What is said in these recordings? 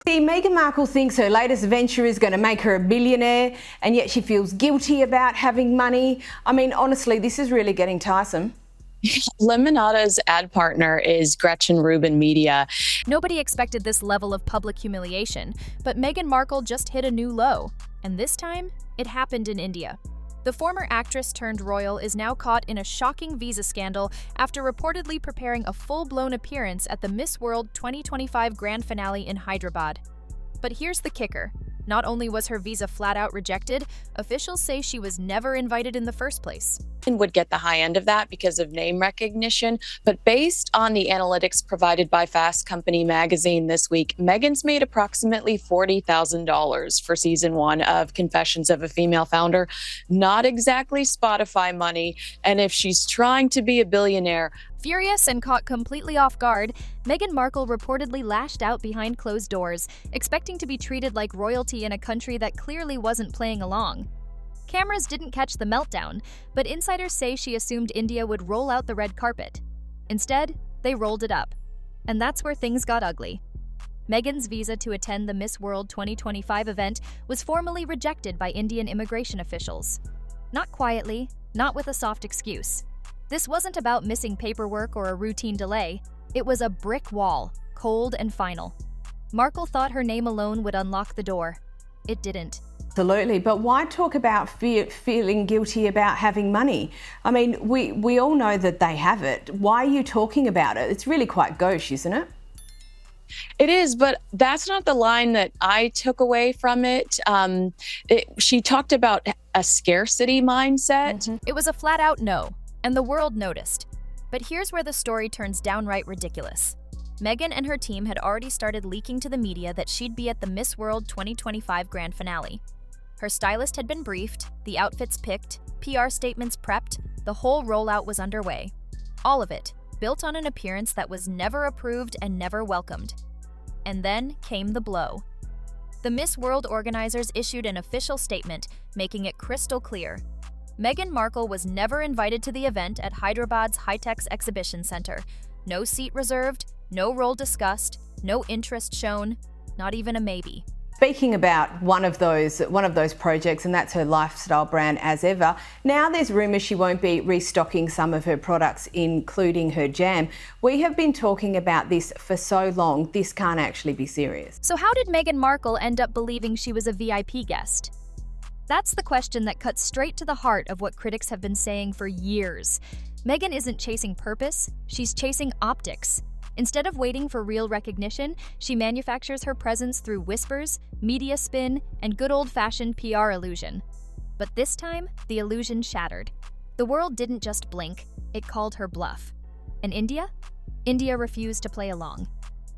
See, Meghan Markle thinks her latest venture is going to make her a billionaire, and yet she feels guilty about having money. I mean, honestly, this is really getting tiresome. Lemonada's ad partner is Gretchen Rubin Media. Nobody expected this level of public humiliation, but Meghan Markle just hit a new low. And this time, it happened in India. The former actress turned royal is now caught in a shocking visa scandal after reportedly preparing a full-blown appearance at the Miss World 2025 grand finale in Hyderabad. But here's the kicker. Not only was her visa flat-out rejected, officials say she was never invited in the first place. And would get the high end of that because of name recognition. But based on the analytics provided by Fast Company magazine this week, Meghan's made approximately $40,000 for season 1 of Confessions of a Female Founder. Not exactly Spotify money. And if she's trying to be a billionaire, Furious and caught completely off guard, Meghan Markle reportedly lashed out behind closed doors, expecting to be treated like royalty in a country that clearly wasn't playing along. Cameras didn't catch the meltdown, but insiders say she assumed India would roll out the red carpet. Instead, they rolled it up. And that's where things got ugly. Meghan's visa to attend the Miss World 2025 event was formally rejected by Indian immigration officials. Not quietly, not with a soft excuse. This wasn't about missing paperwork or a routine delay. It was a brick wall, cold and final. Markle thought her name alone would unlock the door. It didn't. Absolutely, but why talk about feeling guilty about having money? I mean, we all know that they have it. Why are you talking about it? It's really quite gauche, isn't it? It is, but that's not the line that I took away from it. She talked about a scarcity mindset. It was a flat-out no, and the world noticed. But here's where the story turns downright ridiculous. Meghan and her team had already started leaking to the media that she'd be at the Miss World 2025 grand finale. Her stylist had been briefed, the outfits picked, PR statements prepped, the whole rollout was underway. All of it, built on an appearance that was never approved and never welcomed. And then came the blow. The Miss World organizers issued an official statement, making it crystal clear. Meghan Markle was never invited to the event at Hyderabad's High-Tech Exhibition Center. No seat reserved, no role discussed, no interest shown, not even a maybe. Speaking about one of those projects, and that's her lifestyle brand As Ever, now there's rumours she won't be restocking some of her products, including her jam. We have been talking about this for so long, this can't actually be serious. So how did Meghan Markle end up believing she was a VIP guest? That's the question that cuts straight to the heart of what critics have been saying for years. Meghan isn't chasing purpose, she's chasing optics. Instead of waiting for real recognition, she manufactures her presence through whispers, media spin, and good old-fashioned PR illusion. But this time, the illusion shattered. The world didn't just blink, it called her bluff. And India? India refused to play along.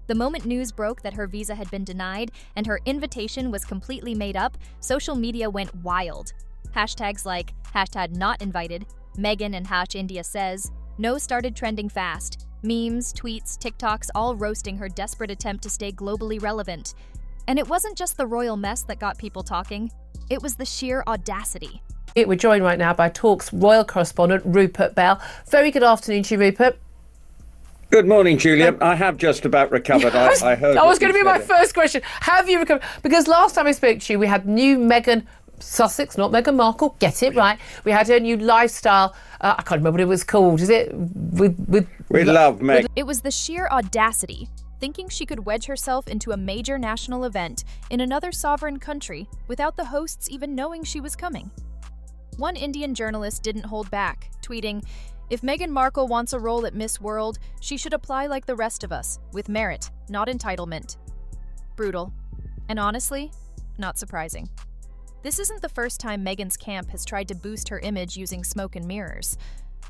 The moment news broke that her visa had been denied and her invitation was completely made up, social media went wild. Hashtags like #NotInvited, Meghan and India says, No started trending fast. Memes, tweets, TikToks, all roasting her desperate attempt to stay globally relevant. And it wasn't just the royal mess that got people talking, it was the sheer audacity. We're joined right now by Talk's royal correspondent, Rupert Bell. Very good afternoon to you, Rupert. Good morning, Julia. I have just about recovered. I heard. That was going to be my first question. Have you recovered? Because last time I spoke to you, we had new Meghan Sussex, not Meghan Markle, get it right. We had her new lifestyle, I can't remember what it was called, is it? We love Meghan. It was the sheer audacity, thinking she could wedge herself into a major national event in another sovereign country without the hosts even knowing she was coming. One Indian journalist didn't hold back, tweeting, "If Meghan Markle wants a role at Miss World, she should apply like the rest of us, with merit, not entitlement." Brutal. And honestly, not surprising. This isn't the first time Meghan's camp has tried to boost her image using smoke and mirrors.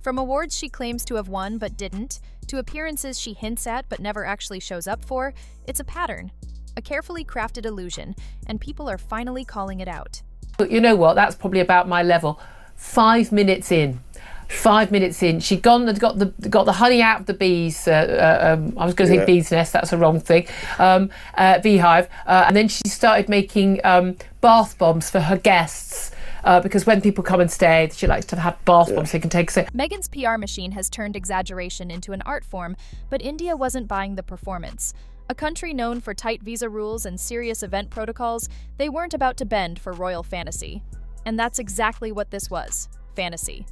From awards she claims to have won but didn't, to appearances she hints at but never actually shows up for, it's a pattern, a carefully crafted illusion, and people are finally calling it out. But you know what? That's probably about my level. 5 minutes in. 5 minutes in, she'd gone and got the honey out of the bees. I was going to say bee's nest. That's a wrong thing. Beehive, and then she started making bath bombs for her guests. Because when people come and stay, she likes to have bath bombs so they can take it. Meghan's PR machine has turned exaggeration into an art form, but India wasn't buying the performance. A country known for tight visa rules and serious event protocols, they weren't about to bend for royal fantasy. And that's exactly what this was, fantasy.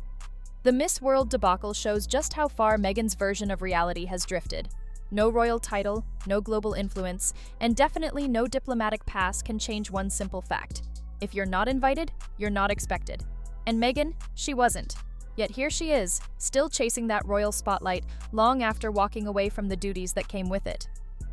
The Miss World debacle shows just how far Meghan's version of reality has drifted. No royal title, no global influence, and definitely no diplomatic pass can change one simple fact. If you're not invited, you're not expected. And Meghan, she wasn't. Yet here she is, still chasing that royal spotlight long after walking away from the duties that came with it.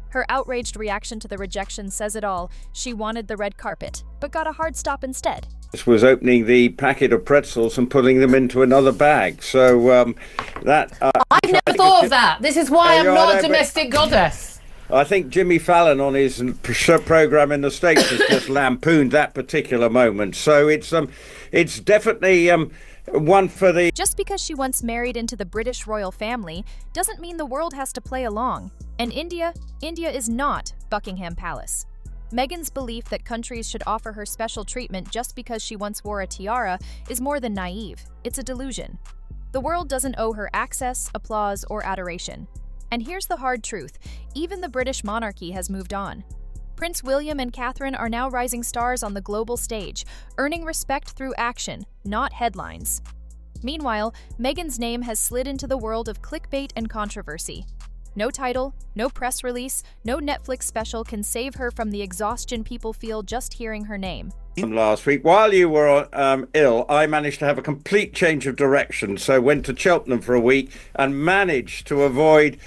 Her outraged reaction to the rejection says it all. She wanted the red carpet, but got a hard stop instead. This was opening the packet of pretzels and putting them into another bag. So I've never thought of that. This is why I'm not a domestic goddess. I think Jimmy Fallon on his program in the States has just lampooned that particular moment. So it's definitely one for the... Just because she once married into the British royal family doesn't mean the world has to play along. And India is not Buckingham Palace. Meghan's belief that countries should offer her special treatment just because she once wore a tiara is more than naive. It's a delusion. The world doesn't owe her access, applause, or adoration. And here's the hard truth. Even the British monarchy has moved on. Prince William and Catherine are now rising stars on the global stage, earning respect through action, not headlines. Meanwhile, Meghan's name has slid into the world of clickbait and controversy. No title, no press release, no Netflix special can save her from the exhaustion people feel just hearing her name. Last week, while you were ill, I managed to have a complete change of direction. So went to Cheltenham for a week and managed to avoid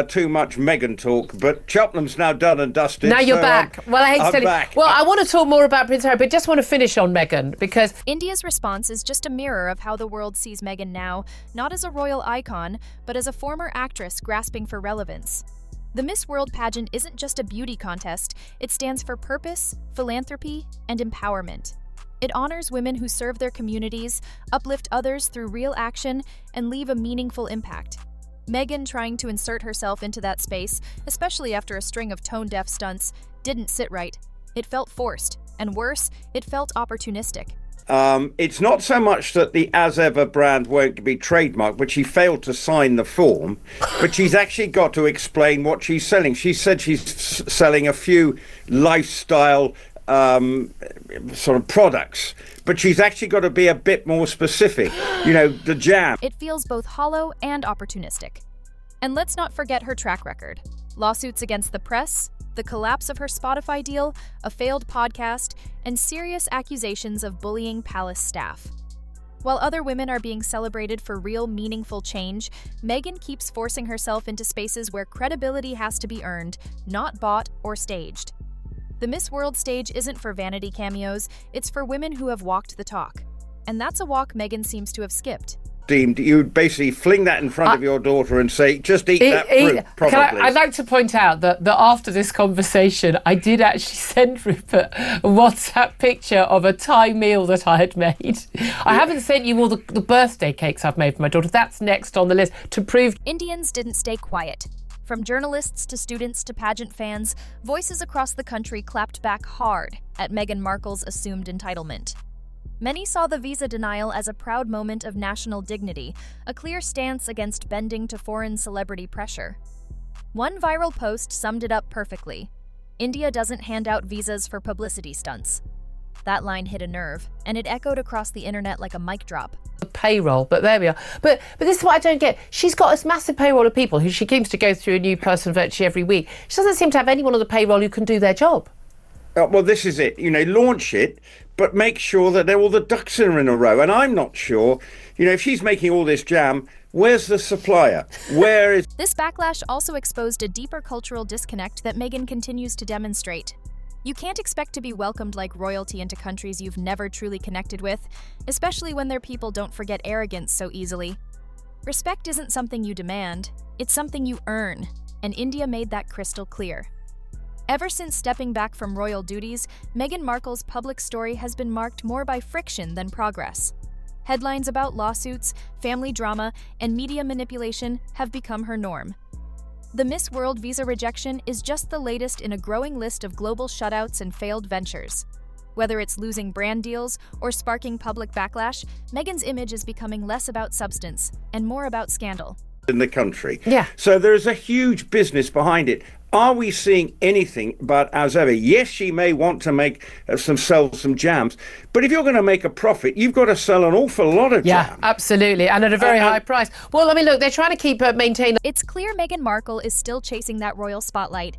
too much Meghan talk. But Cheltenham's now done and dusted. Now you're back. Well, I hate to tell you. Back. Well, I want to talk more about Prince Harry, but just want to finish on Meghan because India's response is just a mirror of how the world sees Meghan now, not as a royal icon, but as a former actress grasping for relevance. The Miss World pageant isn't just a beauty contest, it stands for purpose, philanthropy, and empowerment. It honors women who serve their communities, uplift others through real action, and leave a meaningful impact. Meghan trying to insert herself into that space, especially after a string of tone-deaf stunts, didn't sit right. It felt forced, and worse, it felt opportunistic. It's not so much that the As Ever brand won't be trademarked, but she failed to sign the form. But she's actually got to explain what she's selling. She said she's selling a few lifestyle sort of products, but she's actually got to be a bit more specific. You know, the jam. It feels both hollow and opportunistic. And let's not forget her track record. Lawsuits against the press, the collapse of her Spotify deal, a failed podcast, and serious accusations of bullying palace staff. While other women are being celebrated for real, meaningful change, Meghan keeps forcing herself into spaces where credibility has to be earned, not bought or staged. The Miss World stage isn't for vanity cameos, it's for women who have walked the talk. And that's a walk Meghan seems to have skipped. You'd basically fling that in front of your daughter and say, just eat that fruit, probably. I'd like to point out that after this conversation, I did actually send Rupert a WhatsApp picture of a Thai meal that I had made. I haven't sent you all the birthday cakes I've made for my daughter. That's next on the list to prove. Indians didn't stay quiet. From journalists to students to pageant fans, voices across the country clapped back hard at Meghan Markle's assumed entitlement. Many saw the visa denial as a proud moment of national dignity, a clear stance against bending to foreign celebrity pressure. One viral post summed it up perfectly. India doesn't hand out visas for publicity stunts. That line hit a nerve, and it echoed across the internet like a mic drop. Payroll, but there we are. But this is what I don't get. She's got this massive payroll of people who she seems to go through a new person virtually every week. She doesn't seem to have anyone on the payroll who can do their job. Well, this is it. You know, launch it, but make sure that all the ducks are in a row. And I'm not sure, you know, if she's making all this jam, where's the supplier? Where is... This backlash also exposed a deeper cultural disconnect that Meghan continues to demonstrate. You can't expect to be welcomed like royalty into countries you've never truly connected with, especially when their people don't forget arrogance so easily. Respect isn't something you demand, it's something you earn, and India made that crystal clear. Ever since stepping back from royal duties, Meghan Markle's public story has been marked more by friction than progress. Headlines about lawsuits, family drama, and media manipulation have become her norm. The Miss World visa rejection is just the latest in a growing list of global shutouts and failed ventures. Whether it's losing brand deals or sparking public backlash, Meghan's image is becoming less about substance and more about scandal. In the country. Yeah. So there's a huge business behind it. Are we seeing anything but as ever? Yes, she may want to make sell some jams, but if you're going to make a profit, you've got to sell an awful lot of Yeah, jam. absolutely, and at a very high price. Well, I mean, look, they're trying to keep maintain. It's clear Meghan Markle is still chasing that royal spotlight.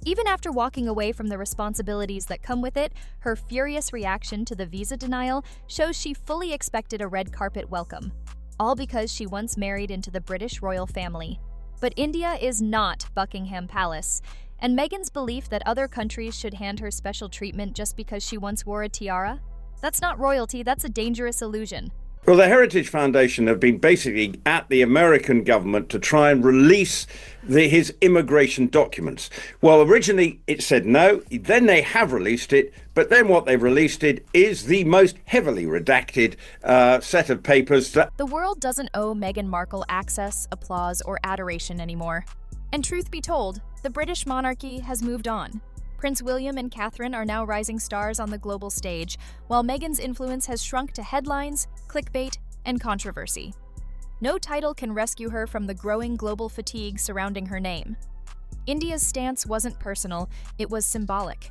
Even after walking away from the responsibilities that come with it, her furious reaction to the visa denial shows she fully expected a red carpet welcome. All because she once married into the British royal family. But India is not Buckingham Palace, and Meghan's belief that other countries should hand her special treatment just because she once wore a tiara? That's not royalty, that's a dangerous illusion. Well, the Heritage Foundation have been basically at the American government to try and release his immigration documents. Well, originally it said no, then they have released it, but then what they've released it is the most heavily redacted set of papers. The world doesn't owe Meghan Markle access, applause, or adoration anymore. And truth be told, the British monarchy has moved on. Prince William and Catherine are now rising stars on the global stage, while Meghan's influence has shrunk to headlines, clickbait, and controversy. No title can rescue her from the growing global fatigue surrounding her name. India's stance wasn't personal, it was symbolic.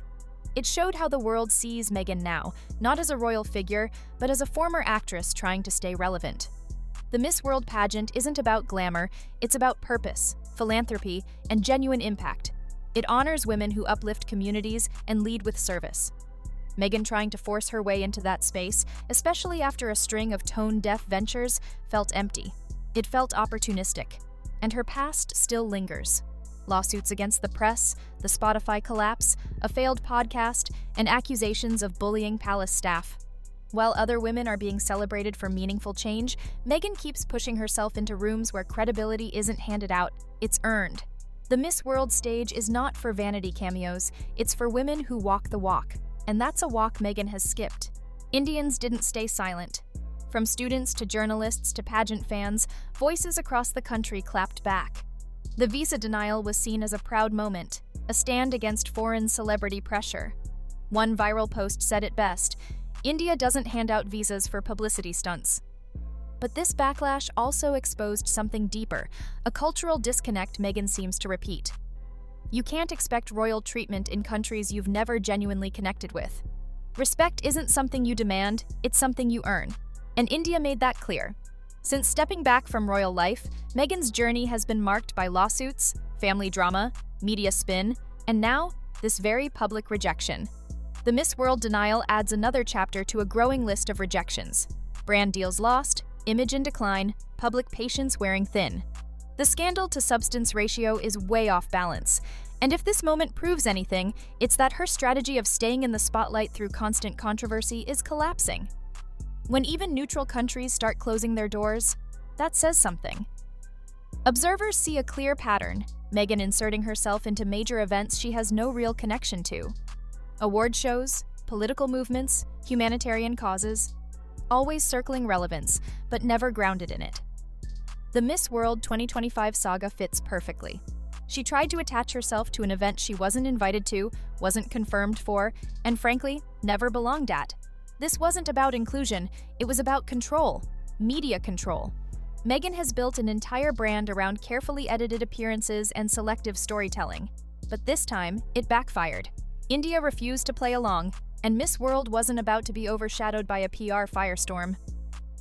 It showed how the world sees Meghan now, not as a royal figure, but as a former actress trying to stay relevant. The Miss World pageant isn't about glamour, it's about purpose, philanthropy, and genuine impact. It honors women who uplift communities and lead with service. Meghan trying to force her way into that space, especially after a string of tone-deaf ventures, felt empty. It felt opportunistic. And her past still lingers. Lawsuits against the press, the Spotify collapse, a failed podcast, and accusations of bullying palace staff. While other women are being celebrated for meaningful change, Meghan keeps pushing herself into rooms where credibility isn't handed out, it's earned. The Miss World stage is not for vanity cameos, it's for women who walk the walk. And that's a walk Meghan has skipped. Indians didn't stay silent. From students to journalists to pageant fans, voices across the country clapped back. The visa denial was seen as a proud moment, a stand against foreign celebrity pressure. One viral post said it best, "India doesn't hand out visas for publicity stunts." But this backlash also exposed something deeper, a cultural disconnect Meghan seems to repeat. You can't expect royal treatment in countries you've never genuinely connected with. Respect isn't something you demand, it's something you earn. And India made that clear. Since stepping back from royal life, Meghan's journey has been marked by lawsuits, family drama, media spin, and now, this very public rejection. The Miss World denial adds another chapter to a growing list of rejections. Brand deals lost, image in decline, public patience wearing thin. The scandal-to-substance ratio is way off balance. And if this moment proves anything, it's that her strategy of staying in the spotlight through constant controversy is collapsing. When even neutral countries start closing their doors, that says something. Observers see a clear pattern, Meghan inserting herself into major events she has no real connection to. Award shows, political movements, humanitarian causes, always circling relevance, but never grounded in it. The Miss World 2025 saga fits perfectly. She tried to attach herself to an event she wasn't invited to, wasn't confirmed for, and frankly, never belonged at. This wasn't about inclusion, it was about control, media control. Meghan has built an entire brand around carefully edited appearances and selective storytelling. But this time, it backfired. India refused to play along, and Miss World wasn't about to be overshadowed by a PR firestorm.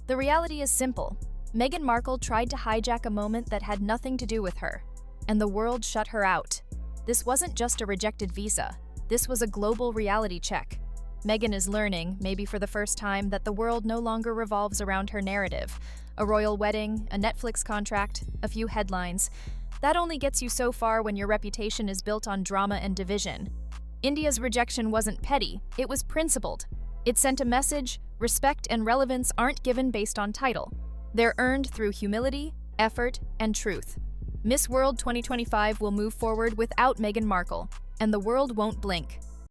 The reality is simple. Meghan Markle tried to hijack a moment that had nothing to do with her, and the world shut her out. This wasn't just a rejected visa. This was a global reality check. Meghan is learning, maybe for the first time, that the world no longer revolves around her narrative. A royal wedding, a Netflix contract, a few headlines. That only gets you so far when your reputation is built on drama and division. India's rejection wasn't petty, it was principled. It sent a message: respect and relevance aren't given based on title. They're earned through humility, effort, and truth. Miss World 2025 will move forward without Meghan Markle, and the world won't blink.